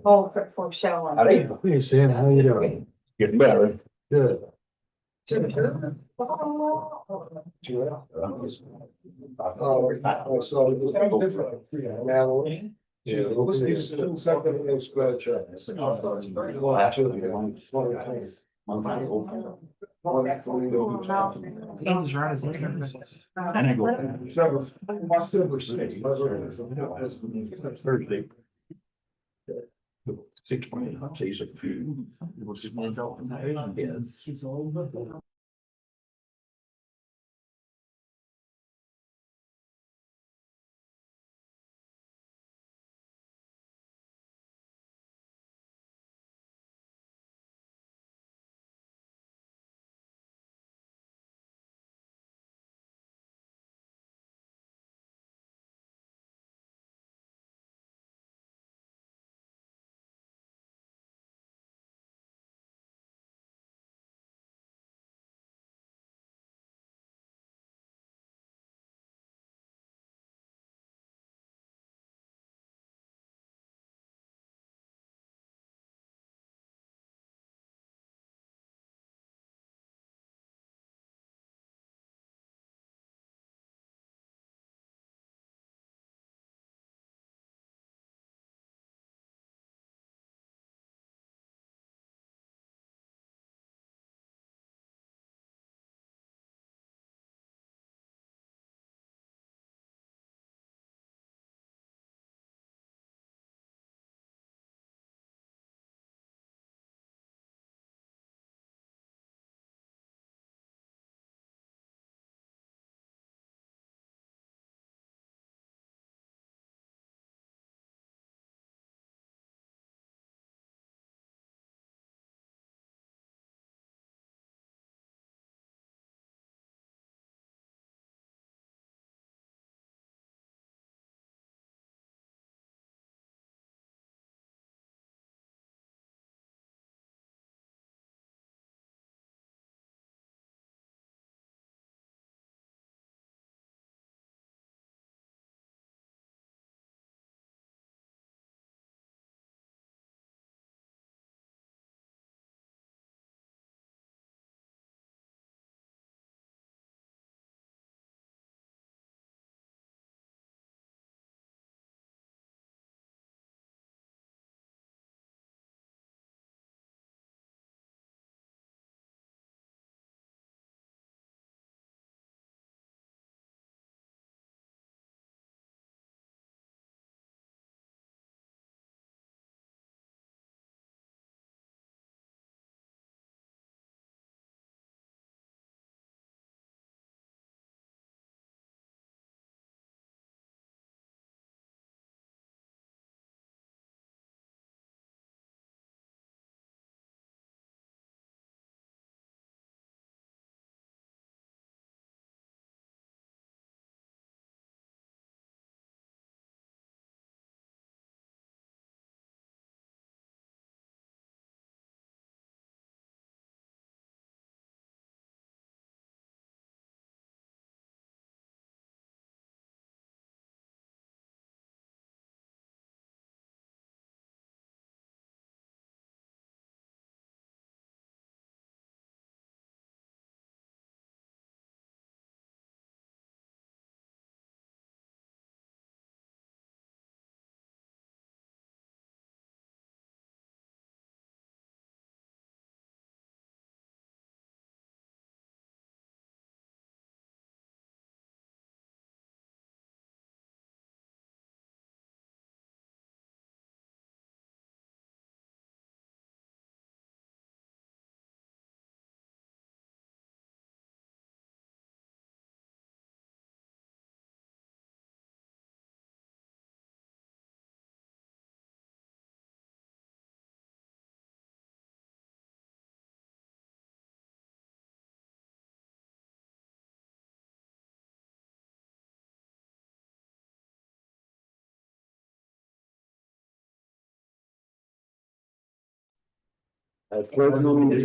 Oh, for showing. Hey Sam, how you doing? Getting better. Good. Yeah. He's right as and I go. Thursday. 6:20, I'll say it's a few.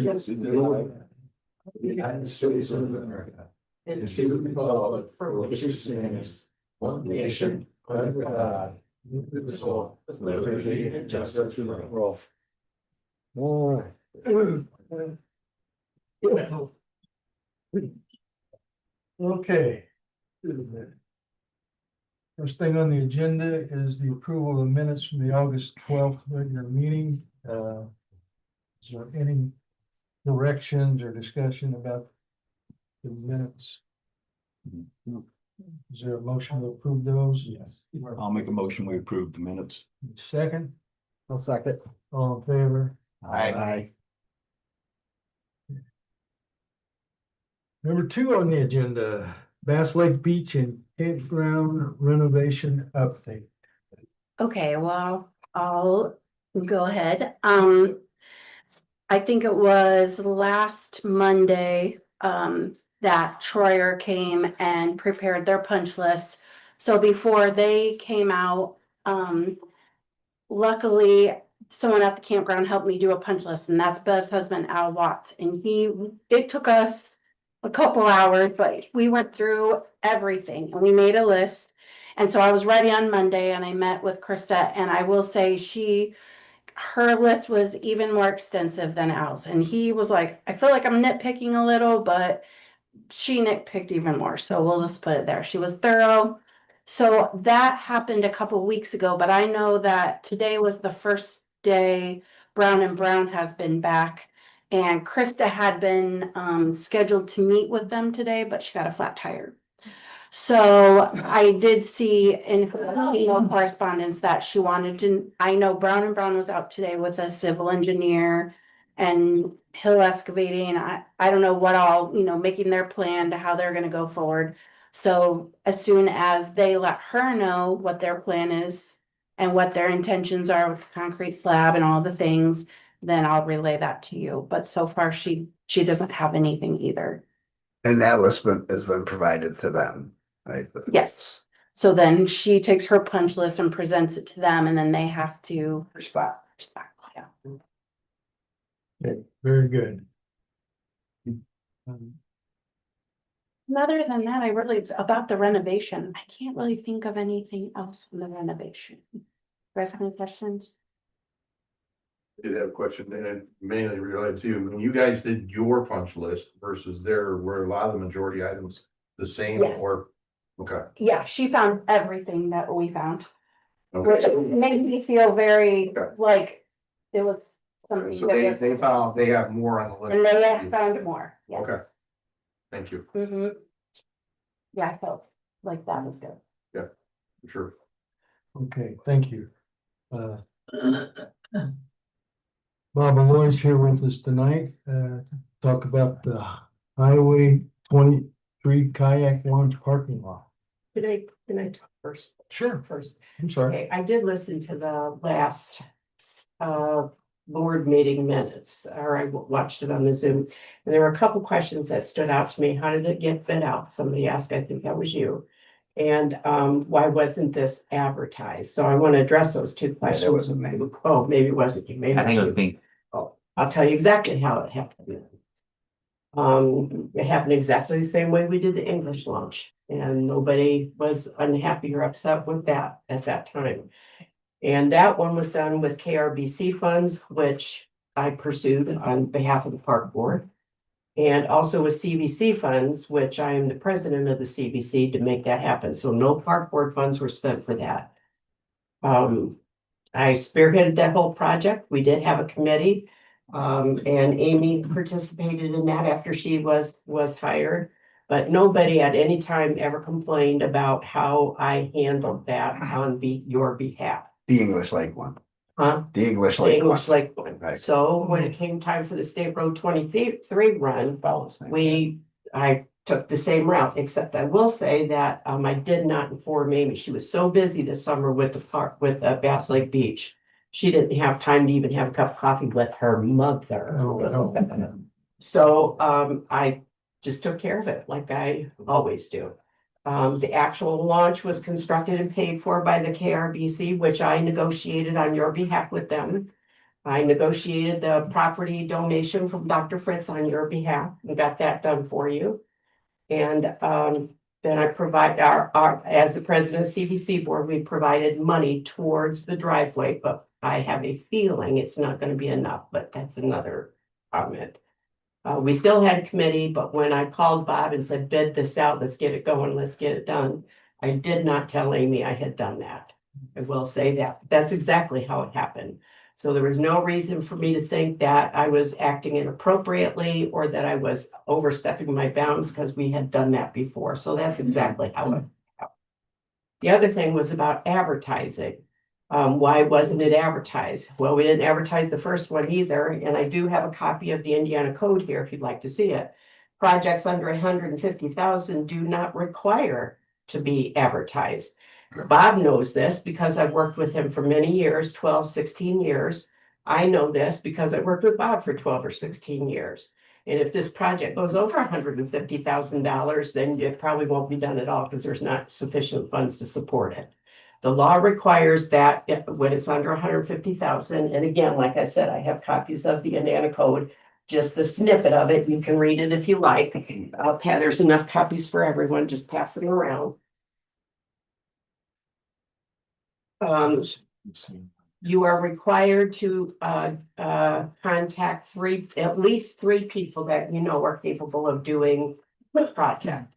Yes. The United States of America, and to the republic for which it stands, one nation, under God, soul, liberty and justice for all. Okay. First thing on the agenda is the approval of minutes from the August 12th regular meeting. Is there any corrections or discussion about the minutes? Is there a motion to approve those? Yes. I'll make a motion, we approve the minutes. Second, I'll second. all in favor? Aye. Number 2 on the agenda, Bass Lake Beach and campground renovation update. Okay, well, I'll go ahead. I think it was last Monday, that Troyer came and prepared their punch list. So before they came out, luckily, someone at the campground helped me do a punch list, and that's Bev's husband, Al Watts. And it took us a couple hours, but we went through everything and we made a list. And so I was ready on Monday and I met with Krista, and I will say her list was even more extensive than Al's. And he was like, I feel like I'm nitpicking a little, but she nitpicked even more. So we'll just put it there. She was thorough. So that happened a couple weeks ago, but I know that today was the first day Brown and Brown has been back. And Krista had been scheduled to meet with them today, but she got a flat tire. So I did see in her email correspondence that she wanted to, I know Brown and Brown was out today with a civil engineer and hill excavating. I don't know what all, making their plan to how they're gonna go forward. So as soon as they let her know what their plan is and what their intentions are with the concrete slab and all the things, then I'll relay that to you. But so far, she doesn't have anything either. And that list has been provided to them, right? Yes. So then she takes her punch list and presents it to them, and then they have to Respond. respond. Yeah. Okay, very good. And other than that, about the renovation, I can't really think of anything else from the renovation. You guys have any questions? I did have a question, and it mainly related to, when you guys did your punch list versus were a lot of the majority items the same Yes. or? Okay, Yeah, she found everything that we found, which okay. made me feel very Okay. like it was something. So that was- they have more on the list. And they found more, yes. Okay. Thank you, Yeah, I felt like that was good. for sure. Okay, thank you. Bob Malloy's here with us tonight, talk about the Highway 23 kayak launch parking lot. Can I talk first? Sure, First, I'm sorry. okay, I did listen to the last board meeting minutes, or I watched it on the Zoom. And there were a couple questions that stood out to me. How did it get bid out? Somebody asked, I think that was you. And why wasn't this advertised? So I want to address those two questions. That wasn't me. Oh, maybe it wasn't you. Maybe I think it was me. Oh, I'll tell you exactly how it happened. It happened exactly the same way we did the English launch, and nobody was unhappy or upset with that at that time. And that one was done with KRBC funds, which I pursued on behalf of the park board. And also with CBC funds, which I am the president of the CBC to make that happen. So no park board funds were spent for that. I spearheaded that whole project. We did have a committee. And Amy participated in that after she was hired. But nobody at any time ever complained about how I handled that on your behalf. The English Lake one. Huh? The English The Lake one. English Lake one. Right. So when it came time for the State Road 23 run, Follows things. I took the same route, except I will say that I did not inform Amy. She was so busy this summer with the park, with Bass Lake Beach. She didn't have time to even have a cup of coffee with her mother. So I just took care of it like I always do. The actual launch was constructed and paid for by the KRBC, which I negotiated on your behalf with them. I negotiated the property donation from Dr. Fritz on your behalf and got that done for you. And then I provide as the president of CBC board, we provided money towards the driveway, but I have a feeling it's not gonna be enough, but that's another comment. We still had committee, but when I called Bob and said, bid this out, let's get it going, let's get it done. I did not tell Amy I had done that. I will say that. That's exactly how it happened. So there was no reason for me to think that I was acting inappropriately or that I was overstepping my bounds because we had done that before. So that's exactly how it happened. The other thing was about advertising. Why wasn't it advertised? Well, we didn't advertise the first one either, and I do have a copy of the Indiana code here if you'd like to see it. Projects under 150,000 do not require to be advertised. Bob knows this because I've worked with him for many years, 12, 16 years. I know this because I worked with Bob for 12 or 16 years. And if this project goes over $150,000, then it probably won't be done at all because there's not sufficient funds to support it. The law requires that when it's under 150,000, and again, like I said, I have copies of the Indiana code, just the snippet of it. You can read it if you like. There's enough copies for everyone. Just pass them around. You are required to contact at least three people that you know are capable of doing the project.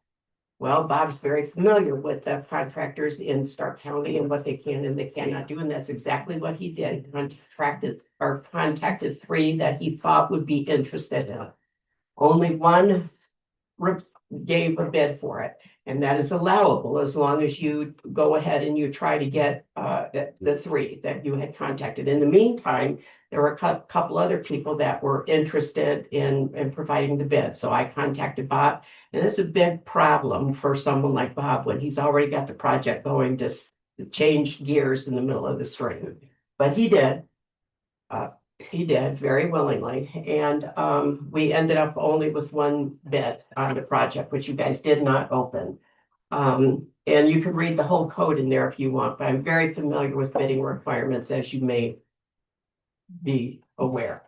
Well, Bob's very familiar with the contractors in Starke County and what they can and they cannot do, and that's exactly what he did. Contacted three that he thought would be interested in it. Only one gave a bid for it, and that is allowable as long as you go ahead and you try to get the three that you had contacted. In the meantime, there were a couple other people that were interested in providing the bid. So I contacted Bob, and it's a big problem for someone like Bob when he's already got the project going to change gears in the middle of the string. But he did. He did very willingly, and we ended up only with one bid on the project, which you guys did not open. And you can read the whole code in there if you want, but I'm very familiar with bidding requirements, as you may be aware.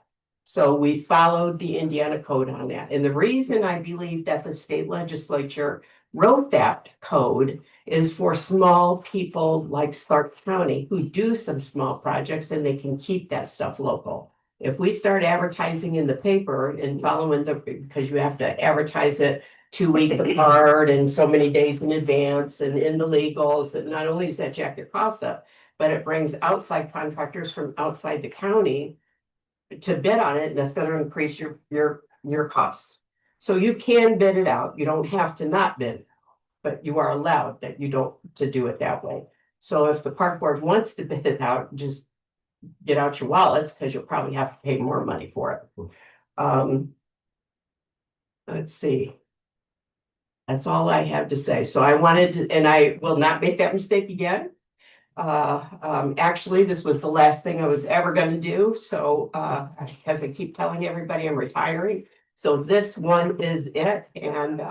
So we followed the Indiana code on that. And the reason I believe that the state legislature wrote that code is for small people like Starke County who do some small projects and they can keep that stuff local. If we start advertising in the paper and following because you have to advertise it 2 weeks apart and so many days in advance and in the legals, and not only does that jack your costs up, but it brings outside contractors from outside the county to bid on it, and that's going to increase your costs. So you can bid it out. You don't have to not bid, but you are allowed that you don't to do it that way. So if the park board wants to bid it out, just get out your wallets because you'll probably have to pay more money for it. Let's see. That's all I have to say. So I wanted to, and I will not make that mistake again. Actually, this was the last thing I was ever going to do. So, because I keep telling everybody I'm retiring. So this one is it. And,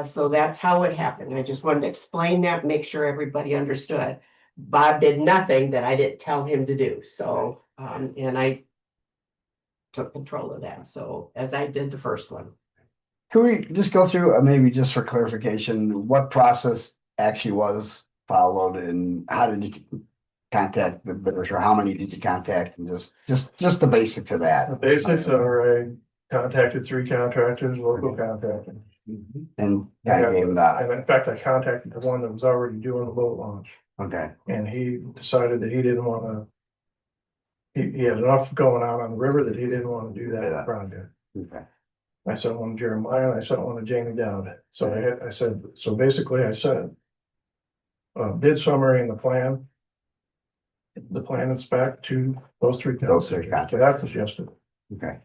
so that's how it happened. I just wanted to explain that, make sure everybody understood. Bob did nothing that I didn't tell him to do. So, and I took control of that. So as I did the first one. Could we just go through, maybe just for clarification, what process actually was followed and how did you contact the bidders, or how many did you contact, and just the basics of that? The basics are I contacted 3 contractors, local contractors. And kind of gave them that. And in fact, I contacted the one that was already doing the boat launch, Okay. and he decided that he didn't wanna. He had enough going on the river that he didn't wanna do Yeah. that project. Okay. I sent one to Jeremiah and I sent one to Jamie Dowd. So I said, so basically I said. Bid summary and the plan. The plan and spec to those 3 Those 3 contractors. So that's suggested. Okay.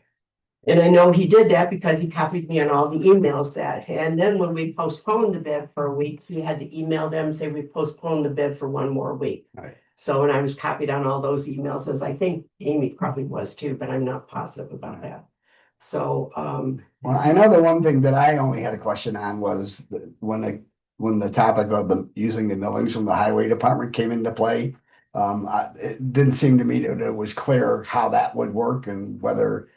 And I know he did that because he copied me on all the emails that, and then when we postponed the bid for a week, he had to email them, say we postponed the bid for 1 more week. Right. So, and I was copied on all those emails, as I think Amy probably was too, but I'm not positive about that. So, Well, I know the one thing that I only had a question on was when the topic of using the millings from the highway department came into play. It didn't seem to me that it was clear how that would work and whether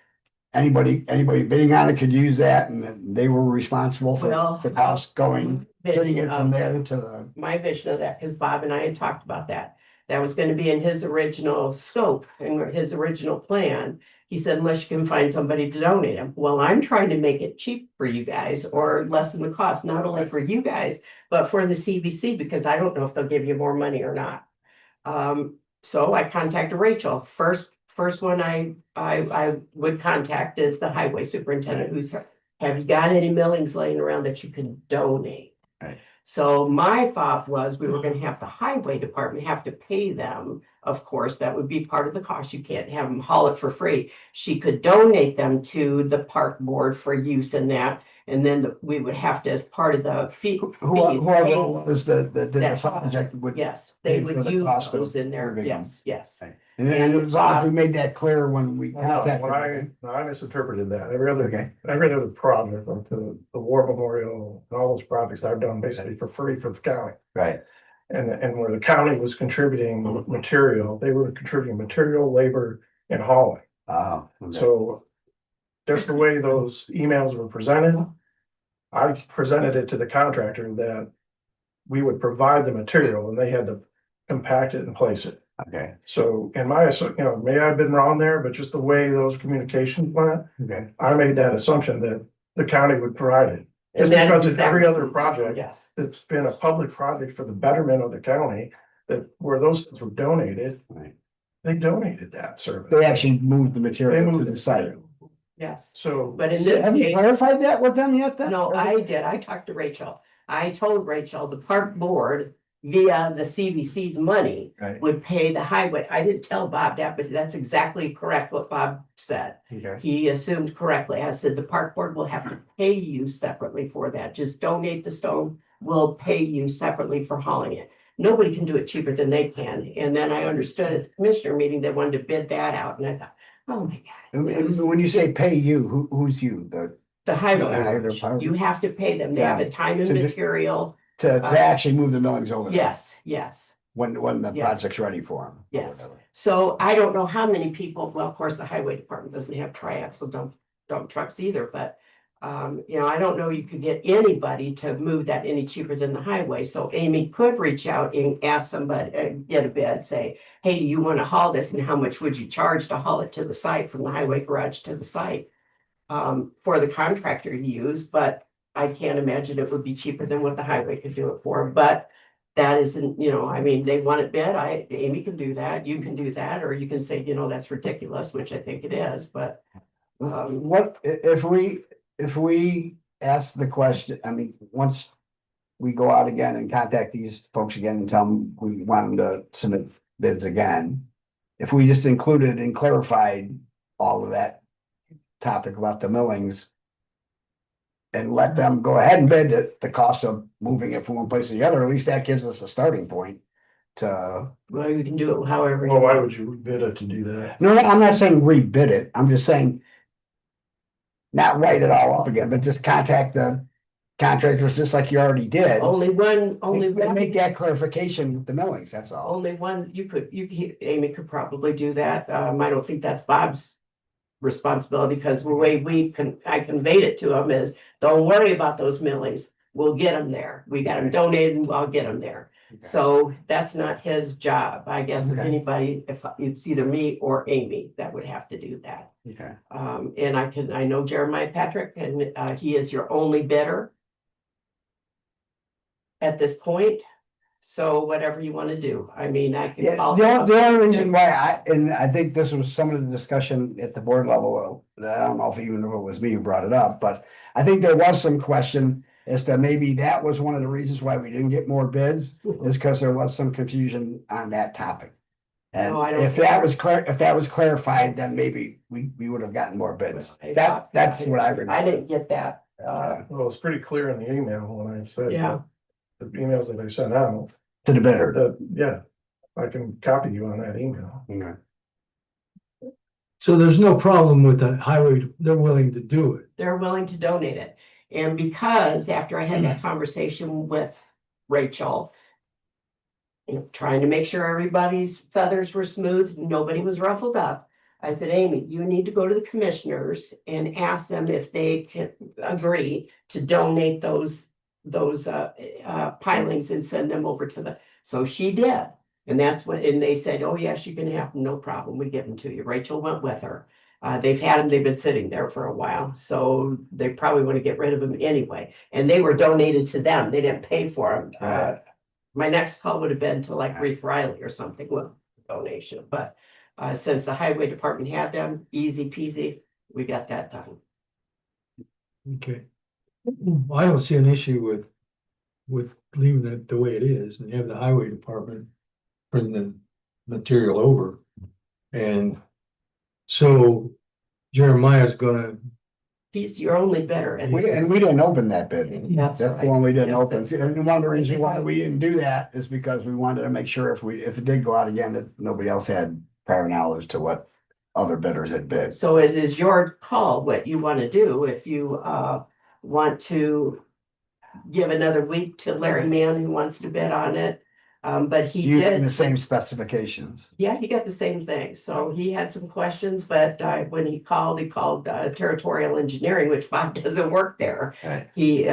anybody bidding on it could use that and then they were responsible for Well, the cost going, getting it from vision there of- to the. My vision of that, because Bob and I had talked about that. That was gonna be in his original scope and his original plan. He said, unless you can find somebody to donate them. Well, I'm trying to make it cheap for you guys or lessen the cost, not only for you guys, but for the CBC, because I don't know if they'll give you more money or not. So I contacted Rachel. First one I would contact is the highway superintendent, who's, have you got any millings laying around that you can donate? Right. So my thought was we were gonna have the highway department have to pay them. Of course, that would be part of the cost. You can't have them haul it for free. She could donate them to the park board for use in that. And then we would have to, as part of the fee. fees, Whoever pay- was the that- project would. Yes, they pay for would the use cost of those in there. moving them. Yes. And then as long as we made that clear when we No, contacted. I misinterpreted that. Okay. Every other project, like the war memorial, and all those projects I've done basically for free for the county. Right, And where the county was contributing material, they were contributing material, labor and hauling. okay. So just the way those emails were presented, I presented it to the contractor that we would provide the material and they had to compact it and place it. Okay, So in my, may I've been wrong there, but just the way those communications went, okay. I made that assumption that the county would provide it. And Just that because is in every exactly- other project Yes, that's been a public project for the betterment of the county, that where those things were donated, Right. they donated that service. They actually moved the They material to moved the the site. material. yes. So, But in this Have you case, clarified that with them yet then? no, I did. I talked to Rachel. I told Rachel the park board via the CBC's money Right, would pay the highway. I didn't tell Bob that, but that's exactly correct what Bob said. okay. He assumed correctly. I said the park board will have to pay you separately for that. Just donate the stone. We'll pay you separately for hauling it. Nobody can do it cheaper than they can. And then I understood at the commissioner meeting, they wanted to bid that out. And I thought, oh my God. And when you say pay you, who's you? The highway, The highway garage, department? you have to pay them. They have a time and To do- material. To actually move the millings over there? Yes. When the Yes. project's ready for them? Yes. So I don't know how many people, well, of course, the highway department doesn't have triaxle dump trucks either, but. I don't know you could get anybody to move that any cheaper than the highway. So Amy could reach out and ask somebody, get a bid, say, hey, do you want to haul this? And how much would you charge to haul it to the site from the highway garage to the site? For the contractor to use, but I can't imagine it would be cheaper than what the highway could do it for, but. That isn't, I mean, they want it bid, Amy can do that, you can do that, or you can say, that's ridiculous, which I think it is, but. What, if we ask the question, I mean, once we go out again and contact these folks again and tell them we want them to submit bids again. If we just included and clarified all of that topic about the millings. And let them go ahead and bid the cost of moving it from one place to the other, at least that gives us a starting point. To, Well, you can do it however. well, why would you bid it to do that? no, I'm not saying rebid it, I'm just saying. Not write it all up again, but just contact the contractors just like you already did. Only one, And make that clarification with the millings, that's all. only one, Amy could probably do that. I don't think that's Bob's responsibility, because the way I conveyed it to him is, don't worry about those millings. We'll get them there. We got them donated and I'll get them there. Okay. So that's not his job. I guess if Okay. anybody, if it's either me or Amy that would have to do that. Okay. And I know Jeremiah Patrick, and he is your only bidder at this point. So whatever you want to do, I mean, I can Yeah, call. the only reason why and I think this was some of the discussion at the board level, I don't know if even if it was me who brought it up, but I think there was some question as to maybe that was one of the reasons why we didn't get more bids, is because there was some confusion on that topic. And No, I don't if think that was that's- if that was clarified, then maybe we would have gotten more bids. Okay, That's what I remember. I didn't get that. Well, it's pretty clear in the email when I said. Yeah. The emails that I sent out, To the bidder. I can copy you on that email. Okay. So there's no problem with the highway, they're willing to do it. They're willing to donate it. And because after I had that conversation with Rachel, trying to make sure everybody's feathers were smooth, nobody was ruffled up. I said, Amy, you need to go to the commissioners and ask them if they can agree to donate those pilings and send them over to so she did. And that's what, and they said, oh, yes, you can have them, no problem, we give them to you. Rachel went with her. They've had them, they've been sitting there for a while, so they probably want to get rid of them anyway. And they were donated to them, they didn't pay for them. Right. My next call would have been to like Reeve Riley or something with donation, but since the highway department had them, easy peasy, we got that done. Okay. I don't see an issue with leaving it the way it is and have the highway department bring the material over. And so Jeremiah's gonna, He's your only bidder. And We didn't open that bid. That's That's the right. one we didn't Yeah, open. that's And one of the reasons why we didn't do that is because we wanted to make sure if it did go out again, that nobody else had prior knowledge to what other bidders had bid. So it is your call what you want to do. If you want to give another week to Larry Mann who wants to bid on it. But he Using the did, same specifications. yeah, he got the same thing. So he had some questions, but when he called Territorial Engineering, which Bob doesn't work there. Right. He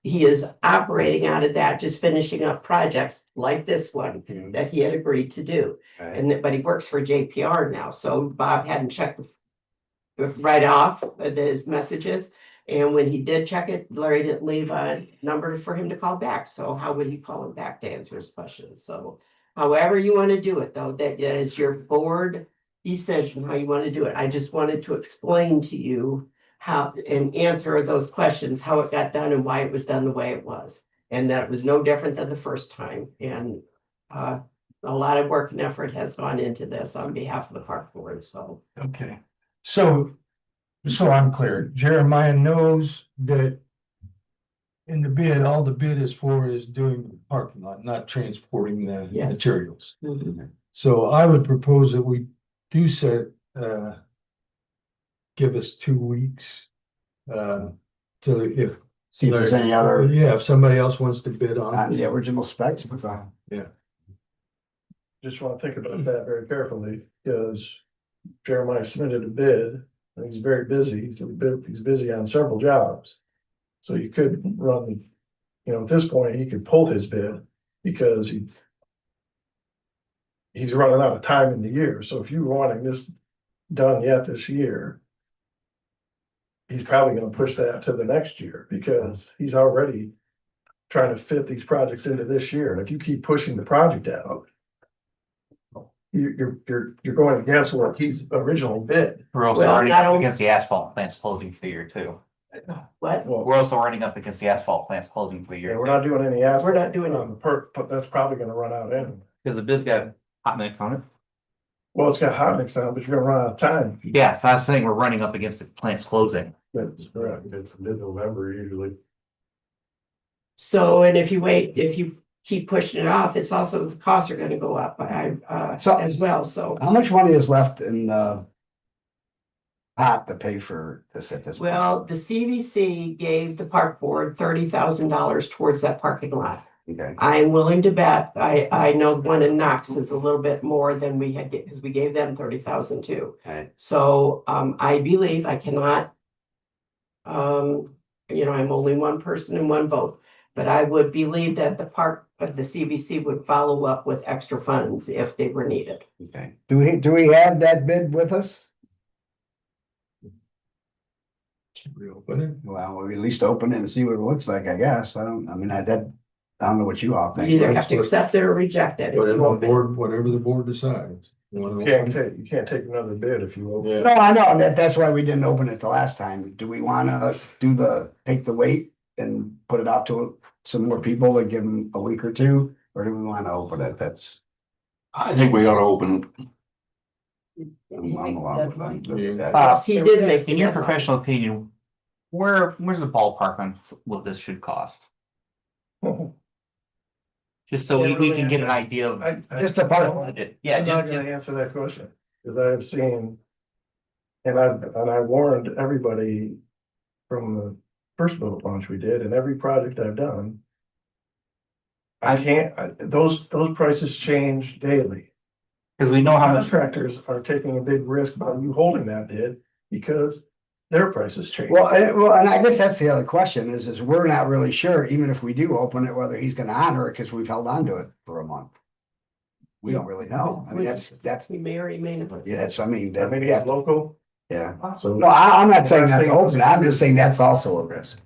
he is operating out of that, just finishing up projects like this one that he had agreed to do. Right. And but he works for JPR now, so Bob hadn't checked right off his messages. And when he did check it, Larry didn't leave a number for him to call back. So how would he call him back to answer his questions? So however you want to do it, though, that is your board decision how you want to do it. I just wanted to explain to you how and answer those questions, how it got done and why it was done the way it was. And that it was no different than the first time. And a lot of work and effort has gone into this on behalf of the park board. So okay. So I'm clear, Jeremiah knows that in the bid, all the bid is for is doing the parking lot, not transporting the Yes. materials. So I would propose that we do set, give us 2 weeks. To if. See if there's any other Yeah, if somebody else wants to bid on on it. the original specs. Just want to think about that very carefully, because Jeremiah submitted a bid, and he's very busy, he's busy on several jobs. So you could run, at this point, he could pull his bid, because he's running out of time in the year, so if you're wanting this done yet this year, he's probably gonna push that to the next year, because he's already trying to fit these projects into this year, and if you keep pushing the project out, you're going against what he's originally bid. We're also Well, running not up only- against the asphalt plants closing for the year too. what? We're also running up against the asphalt plants closing for the Yeah, year. we're not doing any asphalt. We're not doing it. on the perk, but that's probably gonna run out anyway. Because the bid's got hot mix on it. Well, it's got hot mix on it, but you're gonna run out of time. Yeah, that's the thing, we're running up against the plants closing. That's correct. It's mid-November usually. So, and if you keep pushing it off, it's also, the costs are gonna go up, So- as well, so. How much money is left in the pot to pay for this at this? point? Well, the CVC gave the park board $30,000 towards that parking lot. Okay. I'm willing to bet, I know one in Knox is a little bit more than we had, because we gave them 30,000 too. Right. So, I believe I cannot. I'm only one person and one vote, but I would believe that the CVC would follow up with extra funds if they were needed. Okay. Do we have that bid with us? Reopen it. Well, we at least open it and see what it looks like, I guess. I don't know what you all think. You either have to accept it or reject it. if you Whatever the board decides. You wanna You can't take another bid if you will. Yeah. No, I know, that's why we didn't open it the last time. Do we wanna take the weight and put it out to some more people and give them a week or two? Or do we wanna open it? I think we ought to open I'm along with that. Yes, he did make. In your professional opinion, where's the ballpark on what this should cost? Just so we can get an idea of. Just a part. Yeah, I'm not just, gonna answer that question, because I've seen. And I warned everybody from the first boat launch we did, and every project I've done. Those prices change daily. Cause we know how much, Contractors are taking a big risk by you holding that bid because their prices change. Well, and I guess that's the other question is we're not really sure, even if we do open it, whether he's gonna honor it, because we've held on to it for a month. We don't really know. I mean, that's, We may or may not. yeah, that's, I mean, I mean, he's that, local, yeah. so. No, I'm not saying not to open it, I'm just saying that's also a risk.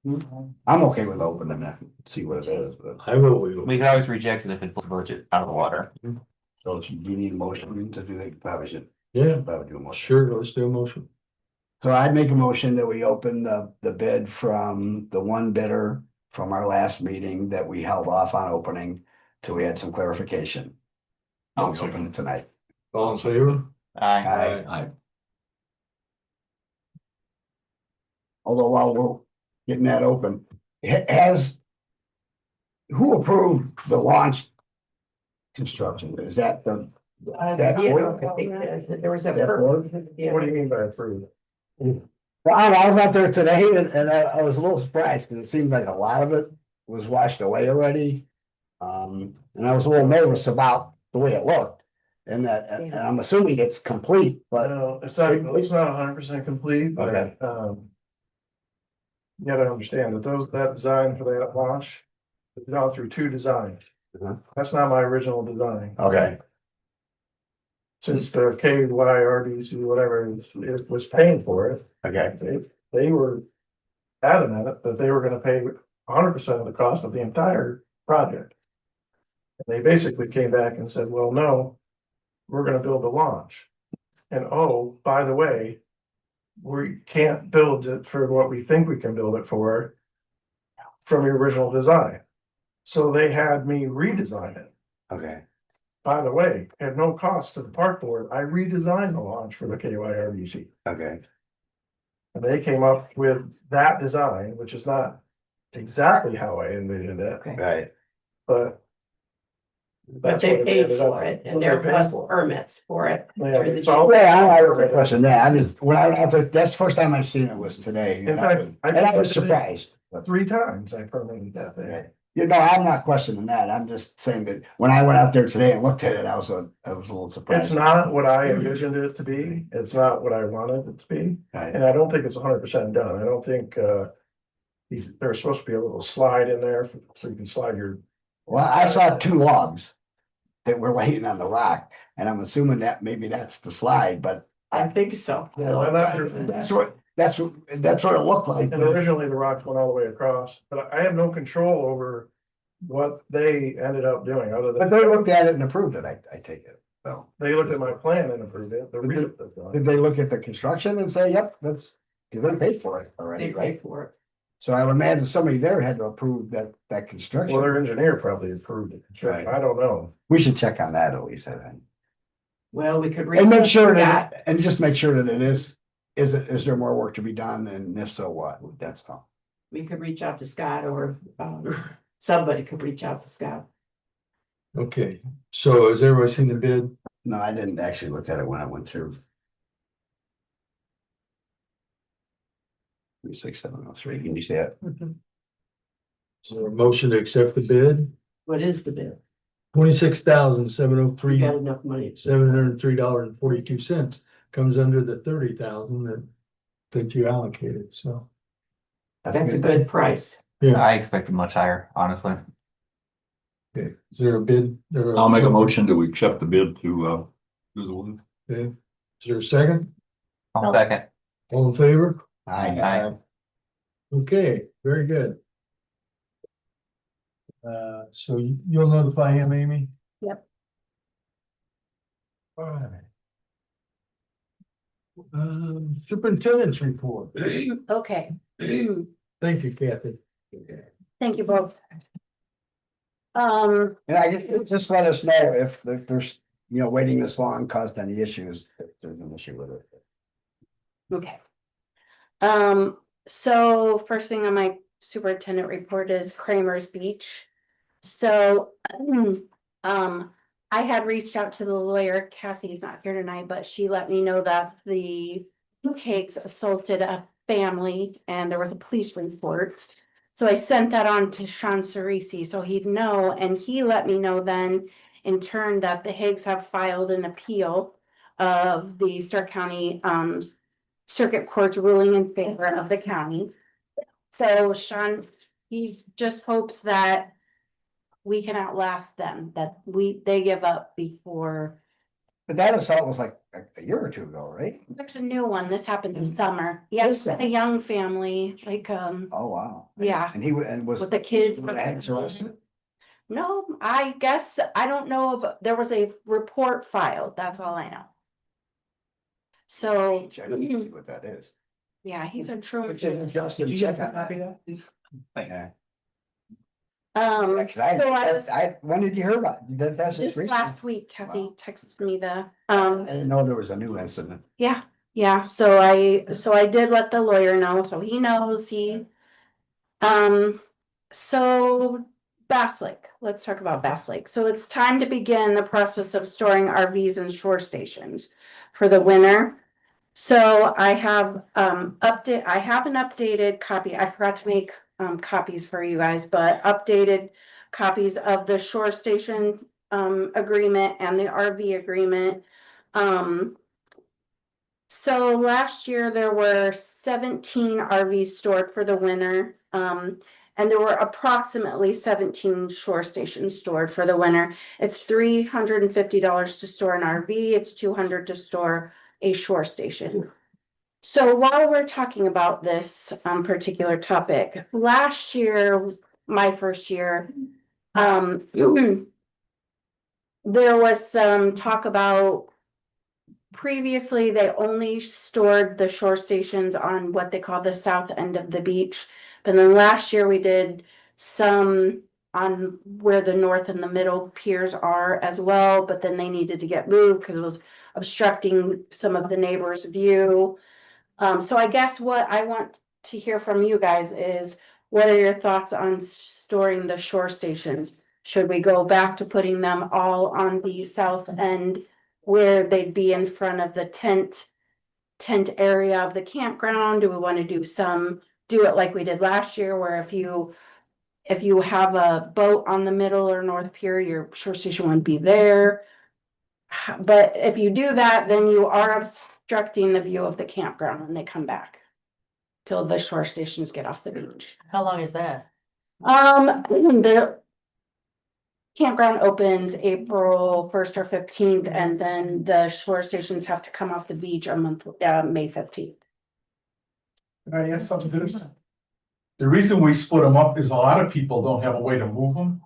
I'm okay with opening it, see what it is, but. I will. we could always reject it if it pulls the budget out of the water. So do you need a motion to do that? Probably should, Yeah, probably do a motion. sure, let's do a motion. So I'd make a motion that we open the bid from the one bidder from our last meeting that we held off on opening till we had some clarification. I'll open it tonight. All in favor? Aye. Although while we're getting that open, has who approved the launch construction? Is that the, that board? I think there was a. That board? What do you mean by approved? Well, I was out there today and I was a little surprised because it seemed like a lot of it was washed away already. And I was a little nervous about the way it looked and that, and I'm assuming it's complete, but No, it's not 100% complete, but, Okay. You gotta understand that that design for that launch, it's gone through two designs. Uh-huh. That's not my original design. okay, Since the KYRDC, whatever, it was paying for it, okay, they were adamant that they were gonna pay 100% of the cost of the entire project. And they basically came back and said, well, no, we're gonna build the launch. And oh, by the way, we can't build it for what we think we can build it for from the original design. So they had me redesign it. okay, By the way, at no cost to the park board, I redesigned the launch for the KYRDC. okay. And they came up with that design, which is not exactly how I envisioned it, Okay. Right, but. But that's they what it paid ended up- for it what and they there paid was for. permits for it. Yeah, it's all- yeah, I have a question there, I just, when I was out there, that's the first time I've seen it was today. In fact, And I was surprised. But, 3 times I permitted that thing. right. You know, I'm not questioning that, I'm just saying that when I went out there today and looked at it, I was a little surprised. It's not what I envisioned it to be. It's not what I wanted it to be. Right, And I don't think it's 100% done. I don't think, there's supposed to be a little slide in there so you can slide your. well, I saw 2 logs that were laying on the rock, and I'm assuming that maybe that's the slide, but I think so. that's what it looked like. And originally the rocks went all the way across, but I have no control over what they ended up doing, other But than they looked at it and approved it, I take it, so. they looked at my plan and approved it. The re- Did they look at the construction and say, yep, that's, because they paid for it already, They right? paid for it. So I would imagine somebody there had to approve that Well, construction. their engineer probably approved it. Right. I don't know. We should check on that, at least, I think. Well, we could. And make reach sure out to that, and just make sure that it is there more work to be done, and if so, what, that's all. We could reach out to Scott or somebody could reach out to Scott. Okay, so has everybody seen the bid? No, I didn't actually look at it when I went through. 36703, can you see it? Is there a motion to accept the bid? What is the bill? $26,703. We got enough money. $703.42 comes under the 30,000 that you allocated, so. That's a good price. Yeah, I expected much higher, honestly. okay, is there a bid? I'll make a motion to accept the bid to do the one. Okay, is there a second? I'll second. All in favor? Aye. Okay, very good. So you'll notify him, Amy? Yep. All right. Superintendent's report. Okay, Thank you, Kathy. thank you both. Um, And I guess, just let us know if there's, waiting this long caused any issues, if there's an issue with it. okay. So first thing on my superintendent report is Kramer's Beach. So, I had reached out to the lawyer, Kathy's not here tonight, but she let me know that the cakes assaulted a family and there was a police report. So I sent that on to Sean Cerisi, so he'd know, and he let me know then in turn that the Higgs have filed an appeal of the Stark County, Circuit Court's ruling in favor of the county. So Sean, he just hopes that we can outlast them, that they give up before. But that assault was like a year or two ago, right? There's a new one. This happened this summer. Yes, a young family, like, Oh, wow. Yeah. And and was. with the kids. Was arrested? No, I guess, I don't know if there was a report filed. That's all I know. So, Check it and see what that is. yeah, he's a true. Justin, check on that. Yeah. Actually, So I was, when did you hear about it? That's just recent? last week, Kathy Wow. texted me the, I didn't know there was a new incident. yeah, so I did let the lawyer know, so he knows so Bass Lake, let's talk about Bass Lake. So it's time to begin the process of storing RVs and shore stations for the winter. So I have an updated copy. I forgot to make copies for you guys, but updated copies of the shore station agreement and the RV agreement. So last year there were 17 RVs stored for the winter. And there were approximately 17 shore stations stored for the winter. It's $350 to store an RV. It's $200 to store a shore station. So while we're talking about this particular topic, last year, my first year, there was some talk about previously they only stored the shore stations on what they call the south end of the beach. But then last year we did some on where the north and the middle piers are as well, but then they needed to get moved because it was obstructing some of the neighbors' view. So I guess what I want to hear from you guys is, what are your thoughts on storing the shore stations? Should we go back to putting them all on the south end where they'd be in front of the tent area of the campground? Do we want to do it like we did last year, where if you have a boat on the middle or north pier, your shore station wouldn't be there? But if you do that, then you are obstructing the view of the campground when they come back till the shore stations get off the beach. How long is that? The campground opens April 1st or 15th, and then the shore stations have to come off the beach on May 15th. Can I add something to this? The reason we split them up is a lot of people don't have a way to move them.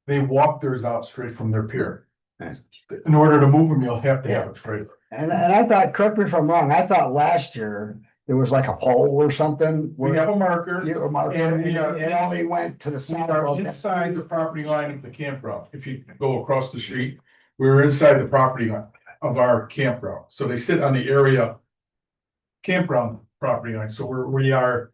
They walk theirs out straight from their pier. Nice. In order to move them, you'll have to have a trailer. And I thought, correct me if I'm wrong, I thought last year there was like a pole or something. We have a marker. You were marking, And and we are- it only went to the We south are of that. inside the property line of the campground. If you go across the street, we're inside the property line of our campground. So they sit on the area campground property line. So we are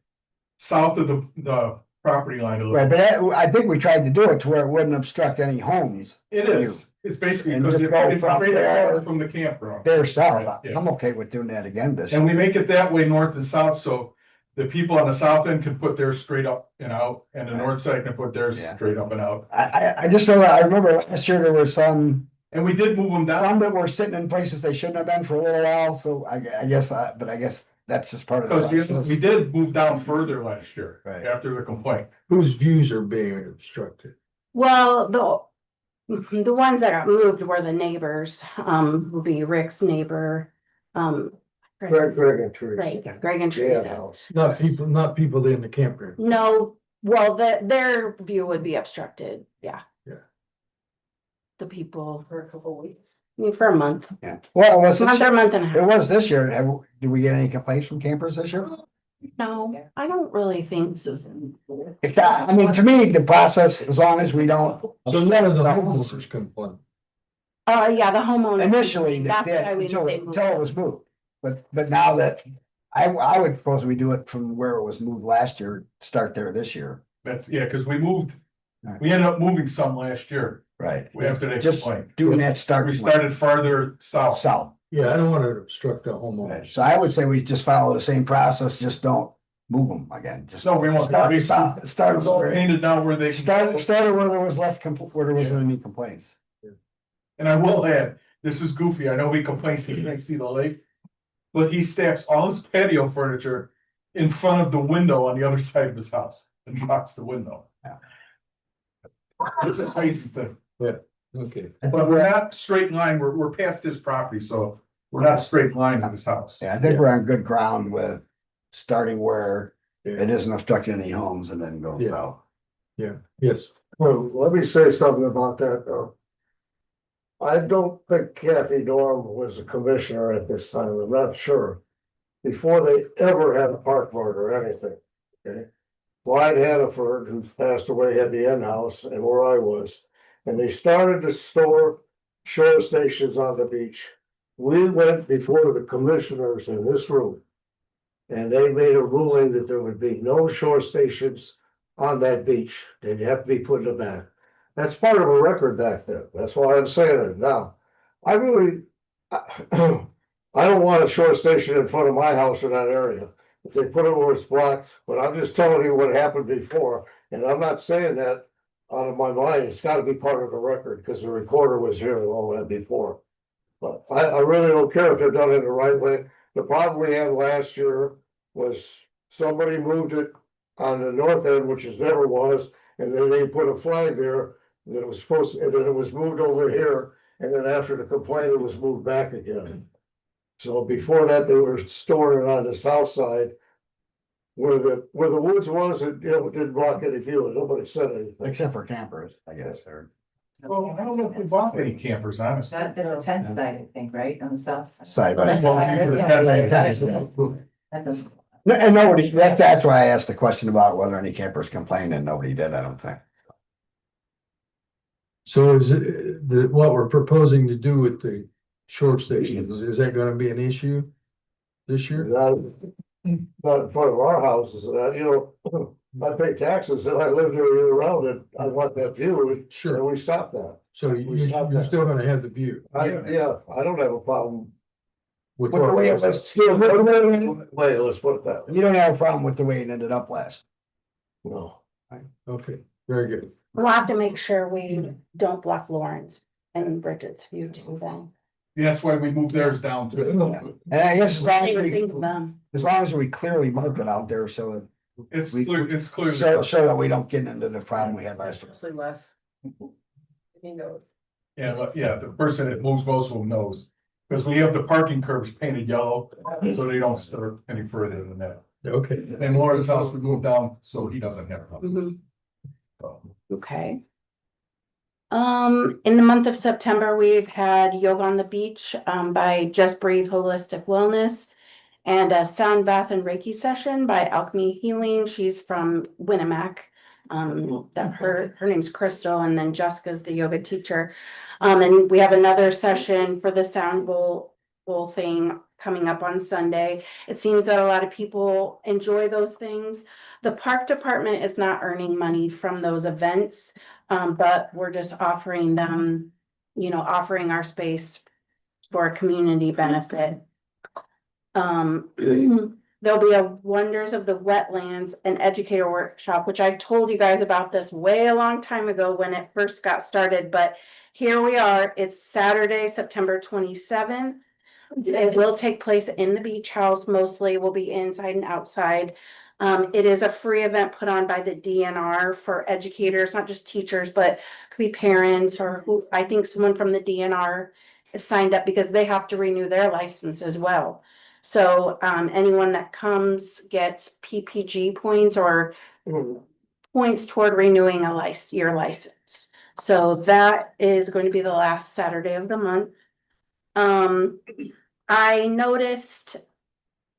south of the property line a little. Right, but I think we tried to do it to where it wouldn't obstruct any homes. It is. It's basically And because just it's go right from across there- from the campground. They're south. Yeah. I'm okay with doing that again this And year. we make it that way north and south, so the people on the south end can put theirs straight up and out, and the north side can put theirs Yeah. straight up and out. I just know that, I remember last year there were some And we did move them down, that were sitting in places they shouldn't have been for a little while, so I guess, but I guess that's just part of the because we process. did move down further last year, Right. after the complaint. Whose views are being obstructed? Well, the ones that got moved were the neighbors, would be Rick's neighbor, Greg and Teresa. Greg and Teresa. Not people in the campground. No, well, their view would be obstructed, yeah. Yeah. The people for a couple weeks, for a month, Yeah, well, it was this month or year, month and a it half. was this year, did we get any complaints from campers this year? No, I don't really think so. I mean, to me, the process, as long as we don't. So none of the homeowners complain. Yeah, the homeowner. Initially, That's yeah, why we until they moved it was moved, but now that, I would propose we do it from where it was moved last year, start there this year. That's, yeah, because we ended up moving some last year, Right. after they Just complained. doing that start. We started farther south. South, Yeah, I don't want to obstruct the right. homeowners. So I would say we just follow the same process, just don't move them again, just. No, we won't. Start It's all where, painted now where they. start where there was less where there wasn't any complaints. And I will add, this is goofy, I know he complains he can't see the lake. But he stacks all his patio furniture in front of the window on the other side of his house and blocks the window. Yeah. It's a crazy thing, Okay. but we're not straight in line, we're past his property, so we're not straight lines in his house. Yeah, I think we're on good ground with starting where it isn't obstructing any homes and then go Yeah. south. Yes. Well, let me say something about that, though. I don't think Kathy Norm was a commissioner at this time, I'm not sure. Before they ever had a park board or anything, okay? Clyde Hannaford, who's passed away, had the end house and where I was. And they started to store shore stations on the beach. We went before the commissioners in this room. And they made a ruling that there would be no shore stations on that beach. They'd have to be put in the back. That's part of a record back then. That's why I'm saying it now. I really, I don't want a shore station in front of my house in that area. If they put it where it's blocked, but I'm just telling you what happened before, and I'm not saying that out of my mind. It's gotta be part of the record, because the recorder was here and all that before. But I really don't care if they're done it the right way. The problem we had last year was somebody moved it on the north end, which it never was, and then they put a flag there that it was supposed to, and then it was moved over here, and then after the complaint, it was moved back again. So before that, they were storing it on the south side. Where the woods was, it didn't block any view, and nobody said anything. Except for campers, I guess, or. Well, I don't know if we bought any campers, honestly. That is a tent site, I think, right, on the south side. Side by That's side. fine, Well, yeah. that's- That doesn't- And nobody, that's why I asked the question about whether any campers complained, and nobody did, I don't think. So is it, what we're proposing to do with the short stations, is that gonna be an issue this year? Not in front of our houses, I pay taxes and I live there year round and I want that view, and Sure, we stop that. so you're still gonna have the view. I don't have a problem. With With the way it what- was, still, Wait, let's put it that way. you don't have a problem with the way it ended up last. No. Okay, very good. We'll have to make sure we don't block Lawrence and Bridget's view too then. Yeah, that's why we moved theirs down to. And I guess as long I didn't as think of we, them. as long as we clearly mark it out there, so It's We- clear, it's clear. so that we don't get into the problem we had last year. Mostly less. You know, Yeah, the person that moves most of them knows, because we have the parking curbs painted yellow, so they don't start any further than that. Okay, And Lauren's house we moved down, so he doesn't have a problem. So, Okay. In the month of September, we've had yoga on the beach, by Just Breathe Holistic Wellness. And a sound bath and Reiki session by Alchemy Healing. She's from Winnemac. That her name's Crystal, and then Jessica's the yoga teacher. And we have another session for the sound bowl thing coming up on Sunday. It seems that a lot of people enjoy those things. The park department is not earning money from those events, but we're just offering them, offering our space for a community benefit. There'll be a Wonders of the Wetlands and Educator Workshop, which I told you guys about this way a long time ago when it first got started, but here we are. It's Saturday, September 27th. It will take place in the beach house mostly, will be inside and outside. It is a free event put on by the DNR for educators, not just teachers, but could be parents or who, I think someone from the DNR is signed up because they have to renew their license as well. So anyone that comes gets PPG points or points toward renewing your license. So that is going to be the last Saturday of the month. I noticed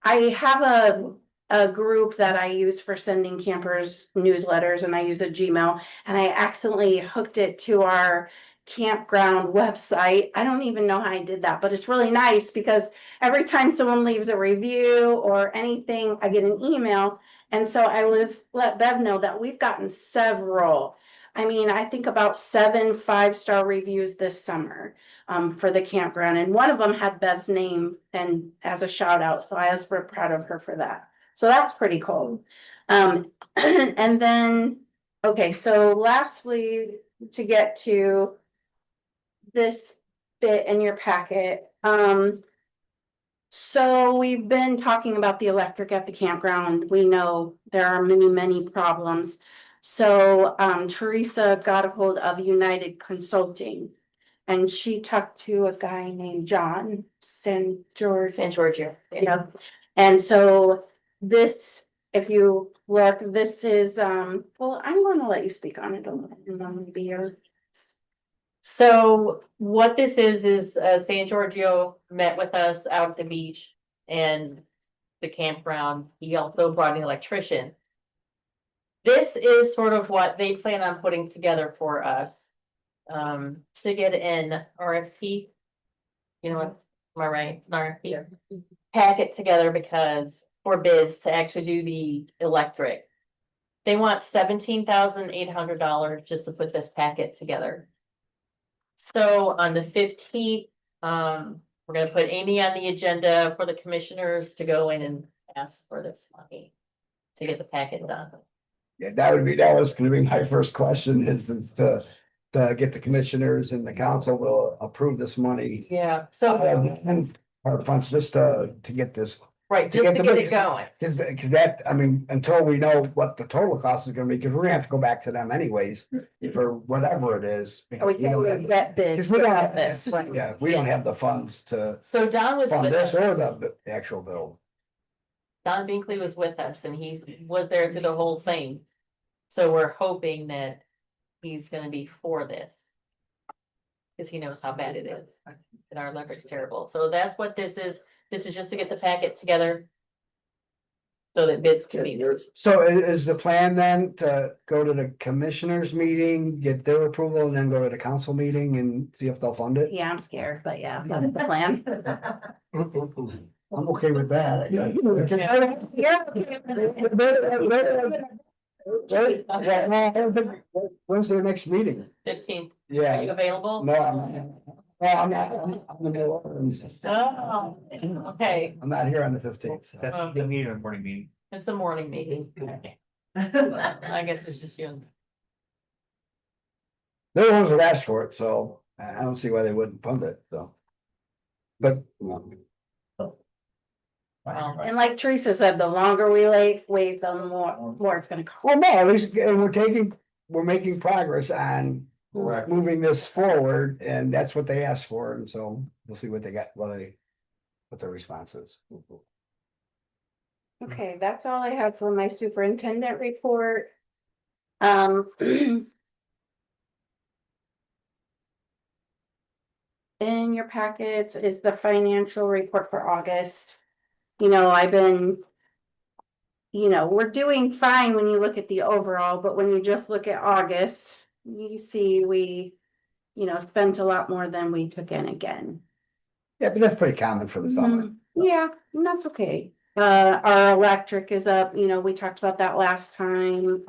I have a group that I use for sending campers newsletters, and I use a Gmail, and I accidentally hooked it to our campground website. I don't even know how I did that, but it's really nice because every time someone leaves a review or anything, I get an email. And so I let Bev know that we've gotten several. I think about 7 5-star reviews this summer for the campground. And one of them had Bev's name and as a shout out. So I was very proud of her for that. So that's pretty cool. And then, okay, so lastly, to get to this bit in your packet. So we've been talking about the electric at the campground. We know there are many, many problems. So Teresa got a hold of United Consulting. And she talked to a guy named John San George. San Giorgio. Yeah, and so this, if you look, this is, well, I'm gonna let you speak on it a little, and I'm gonna be here. So what this is San Giorgio met with us out at the beach and the campground. He also brought an electrician. This is sort of what they plan on putting together for us. To get an RFP. You know what, am I right? It's an RFP. Pack it together because for bids to actually do the electric. They want $17,800 just to put this packet together. So on the 15th, we're gonna put Amy on the agenda for the commissioners to go in and ask for this money. To get the packet done. Yeah, that was gonna be my first question is to get the commissioners and the council will approve this money. Yeah. So, And our funds just to get this. right, just to get it going. Cause that, I mean, until we know what the total cost is gonna be, cause we're gonna have to go back to them anyways for whatever it is. We because can't even get bids. Because we don't have this. this, yeah, we don't have the funds to So Don was fund with this us. or the actual bill. Don Binkley was with us and was there through the whole thing. So we're hoping that he's gonna be for this. Cause he knows how bad it is and our electric's terrible. So that's what this is. This is just to get the packet together. So that bids can be there. So is the plan then to go to the commissioners meeting, get their approval and then go to the council meeting and see if they'll fund it? Yeah, I'm scared, but yeah, that's the plan. I'm okay with that. When's their next meeting? 15th, are Yeah, you available? no, I'm not, I'm in the New Orleans. Oh, okay, I'm not here on the 15th. so. That's the meeting or morning meeting. it's a morning meeting. I guess it's just you. and- They're the ones that asked for it, so I don't see why they wouldn't fund it, so. But. And like Teresa said, the longer we wait, the more it's gonna cost. Well, no, at least we're making progress on Correct. moving this forward, and that's what they asked for, and so we'll see what they got, what their response is. Okay, that's all I have for my superintendent report. In your packets is the financial report for August. You know, we're doing fine when you look at the overall, but when you just look at August, you see we, spent a lot more than we took in again. Yeah, but that's pretty common for the summer. Yeah, and that's okay. Our electric is up, we talked about that last time.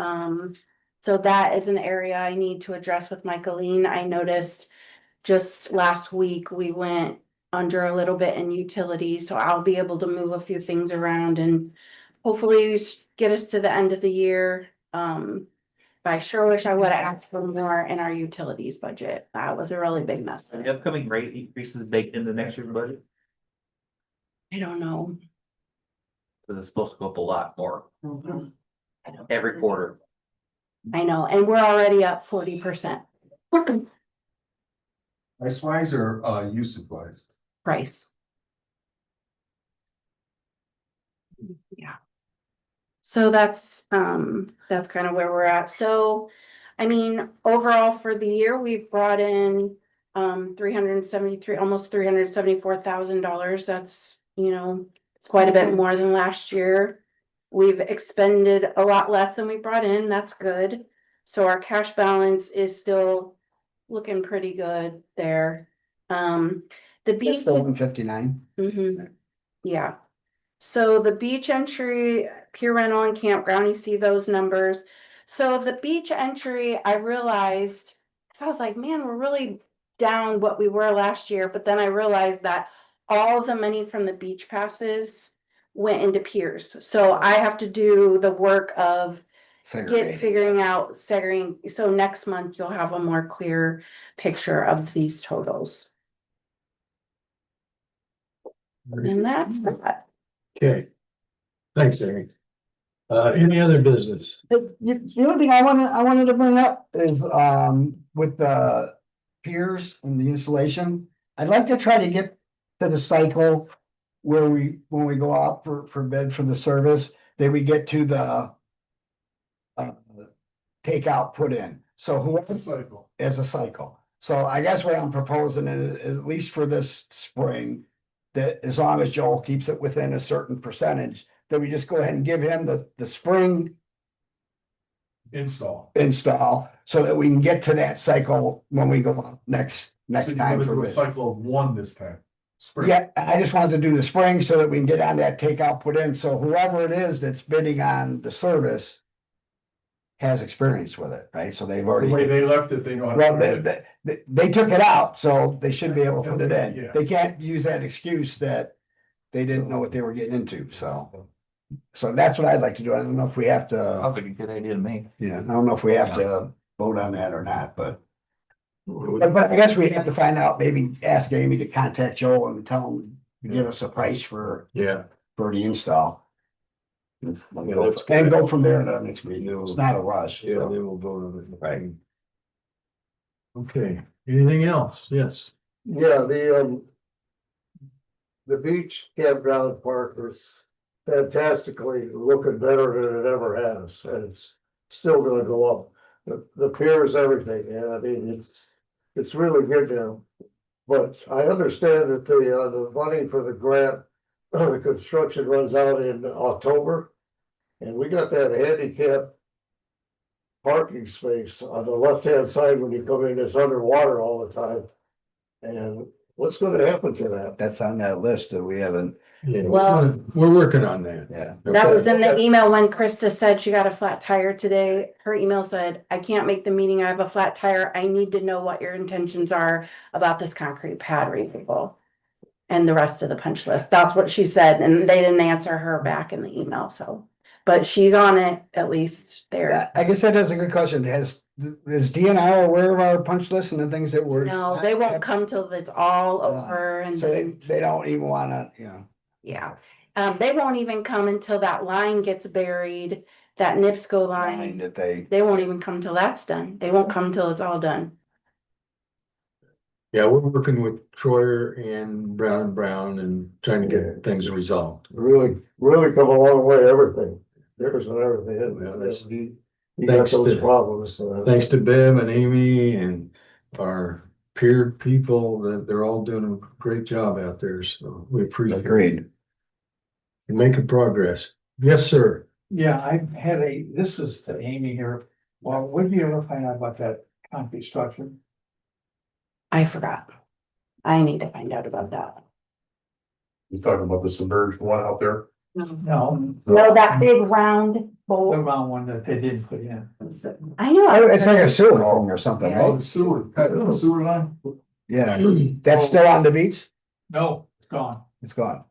So that is an area I need to address with Michaeline. I noticed just last week we went under a little bit in utilities, so I'll be able to move a few things around and hopefully get us to the end of the year. But I sure wish I would have asked for more in our utilities budget. That was a really big mess. The upcoming rate increases baked into next year's budget, I don't know. because it's supposed to go up a lot more every quarter. I know, and we're already up 40% Price wise or usage wise? price. Yeah. So that's kind of where we're at. So, I mean, overall for the year, we've brought in almost $374,000. That's, quite a bit more than last year. We've expended a lot less than we brought in. That's good. So our cash balance is still looking pretty good there. The beach. Still 159. Yeah. So the beach entry, pier rental and campground, you see those numbers. So the beach entry, I realized, cause I was like, man, we're really down what we were last year. But then I realized that all of the money from the beach passes went into piers. So I have to do the work of figuring out segregating. So next month you'll have a more clear picture of these totals. And that's that. Okay. Thanks, Eric. Any other business? The other thing I wanted to bring up is, with the piers and the installation. I'd like to try to get to the cycle where when we go out for bid for the service, that we get to the takeout put in. So whoever Cycle. as a cycle. So I guess what I'm proposing is, at least for this spring, that as long as Joel keeps it within a certain percentage, that we just go ahead and give him the spring Install. install, so that we can get to that cycle when we go out next So you're time gonna for do a bid. cycle of one this time. Spring. Yeah, I just wanted to do the spring so that we can get on that takeout put in, so whoever it is that's bidding on the service has experience with it, right? So they've The already. way they left it, they know how to. Well, put it. they took it out, so they should be able to put it in. Yeah. They can't use that excuse that they didn't know what they were getting into, so. So that's what I'd like to do. I don't know if we have to, Sounds like a good idea to me. yeah, I don't know if we have to vote on that or not, but. But I guess we have to find out, maybe ask Amy to contact Joel and tell him to give us a price for Yeah. the install. And Yeah, that's go from there in our next meeting. It's not a rush. Yeah, they will vote on it. Right. Okay, anything else? Yes. Yeah, the beach campground park is fantastically looking better than it ever has, and it's still gonna go up. The pier is everything, and I mean, it's really good now. But I understand that the money for the grant, the construction runs out in October. And we got that handicap parking space on the left-hand side when you come in, it's underwater all the time. And what's gonna happen to that? That's on that list that we haven't, Yeah, Well- we're working on that. yeah. That was in the Okay. email when Krista said she got a flat tire today. Her email said, I can't make the meeting. I have a flat tire. I need to know what your intentions are about this concrete pad removal. And the rest of the punch list. That's what she said, and they didn't answer her back in the email, so. But she's on it, at least there. I guess that is a good question. Is DNR aware of our punch list and the things that we're? No, they won't come till it's all over and So then, they don't even wanna, yeah. They won't even come until that line gets buried, that NIPSCO line line. that they. They won't even come till that's done. They won't come till it's all done. Yeah, we're working with Troyer and Brown and trying to get things resolved. Really come a long way, everything, there's and everything. Well, that's- You got thanks those to- problems. Thanks to Bev and Amy and our peer people, that they're all doing a great job out there, so we appreciate it. Agreed. You're making progress. Yes, sir. Yeah, I had this is to Amy here. Well, when did you ever find out about that concrete structure? I forgot. I need to find out about that. You talking about the submerged one out there? No, No, that big round the bowl. round one that they didn't put in. I know. It's like a sewer home or something, Yeah. right? Sewer line? Yeah, that's still on the beach? No, it's gone. It's gone.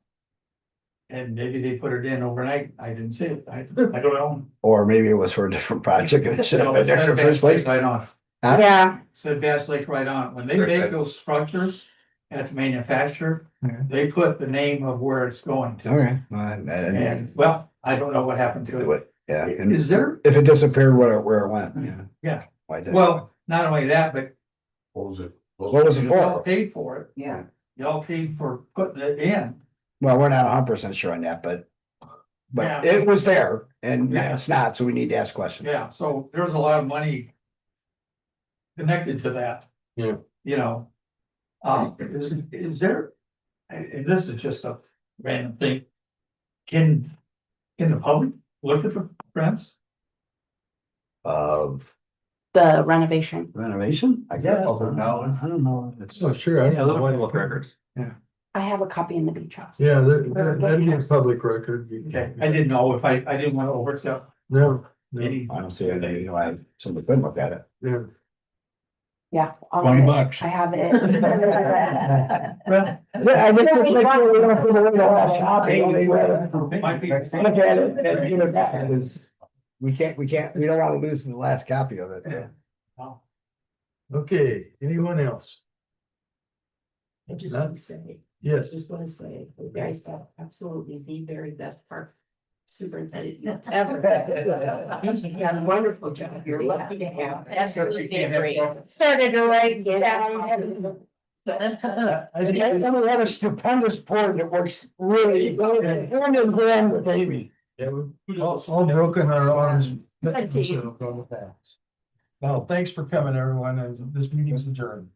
And maybe they put it in overnight. I didn't see it. I don't know. Or maybe it was for a different project and it should have No, been it there in said the first Bass Lake place. right on. Huh? Yeah, It said Bass Lake right on. it. When they Okay. make those structures at the manufacturer, Okay. they put the name of where it's going to. Okay, well, I didn't And, well, I don't know what happened do to it. it, yeah. And Is there, if it disappeared, where it went, yeah. Yeah. Why did it? well, not only that, but What was it? What was it y'all for? paid for it. yeah. Y'all paid for putting it in. Well, we're not 100% sure on that, but Yeah. it was there and now Yeah. it's not, so we need to ask questions. Yeah, so there's a lot of money connected to that. Yeah. You know, is there, and this is just a random thing. Can the public look at the prints? Of The renovation. renovation? I guess. I don't know. It's. Oh, sure. I don't Yeah, know those are why- public records. I have a copy in the beach house. Yeah, that'd be a public record. Okay, I didn't know if I didn't want to overstep No, any. I don't see it, you know, somebody could look at it. yeah, Yeah. I'll- $20. I have it. Well, Yeah, I just make sure we don't put away the last copy, only whether- might be- Look at it and give it back. We can't, we don't wanna lose the last copy of it. okay, anyone else? I just Huh? want to say, Yes. Just want to say, you guys have absolutely the very best park superintendent you've ever had. You've done a wonderful job. You're lucky to have. Absolutely great. Started to write down. I think we had a stupendous board that works really good, hand in hand with Amy. All broken our arms. Good team. So go with that. Well, thanks for coming, everyone, and this meeting's adjourned.